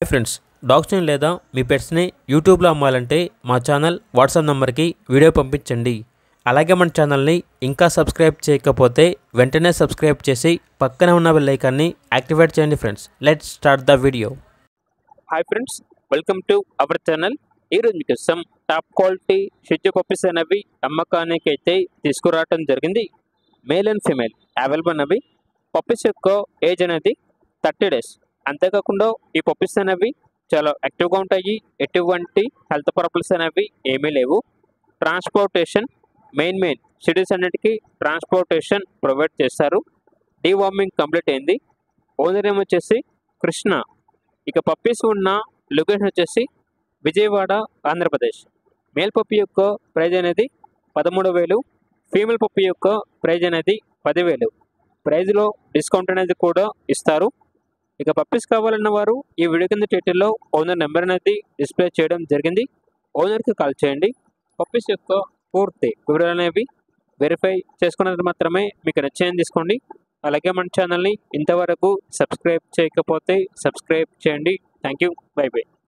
Friends, డాగ్స్ని లేదా మీ పెట్స్ని యూట్యూబ్లో అమ్మాలంటే మా ఛానల్ వాట్సాప్ నెంబర్కి వీడియో పంపించండి. అలాగే మన ఛానల్ని ఇంకా సబ్స్క్రైబ్ చేయకపోతే వెంటనే సబ్స్క్రైబ్ చేసి పక్కన ఉన్న బెల్ ఐకాన్ని యాక్టివేట్ చేయండి. Friends, let's start the video. Hi friends, welcome to our channel. ఈరోజు మీకోసం టాప్ క్వాలిటీ షిట్జు పప్పీస్ అనేవి అమ్మకానికి అయితే తీసుకురావడం జరిగింది. మేల్ అండ్ ఫీమేల్ అవైలబుల్ అనేవి. పప్పీస్ యొక్క ఏజ్ అనేది 30 days. అంతేకాకుండా ఈ పప్పీస్ అనేవి చాలా యాక్టివ్గా ఉంటాయి. ఎటువంటి హెల్త్ ప్రాబ్లమ్స్ అనేవి ఏమీ లేవు. ట్రాన్స్పోర్టేషన్ మెయిన్ సిటీస్ అన్నిటికీ ట్రాన్స్పోర్టేషన్ ప్రొవైడ్ చేస్తారు. డీవార్మింగ్ కంప్లీట్ అయింది. ఓనర్ నేమ్ వచ్చేసి కృష్ణ. ఇక పప్పీస్ ఉన్న లొకేషన్ వచ్చేసి విజయవాడ, ఆంధ్రప్రదేశ్. మేల్ పప్పీ యొక్క ప్రైజ్ అనేది 13,000, ఫీమేల్ పప్పీ యొక్క ప్రైజ్ అనేది 10,000. ప్రైజ్లో డిస్కౌంట్ అనేది కూడా ఇస్తారు. ఇక పప్పీస్ కావాలన్న వారు ఈ వీడియో కింద టైటిల్లో ఓనర్ నెంబర్ అనేది డిస్ప్లే చేయడం జరిగింది. ఓనర్కి కాల్ చేయండి. పప్పీస్ యొక్క పూర్తి వివరాలు అనేవి వెరిఫై చేసుకున్నది మాత్రమే మీకు నచ్చేది తీసుకోండి. అలాగే మన ఛానల్ని ఇంతవరకు సబ్స్క్రైబ్ చేయకపోతే సబ్స్క్రైబ్ చేయండి. Thank you. By by.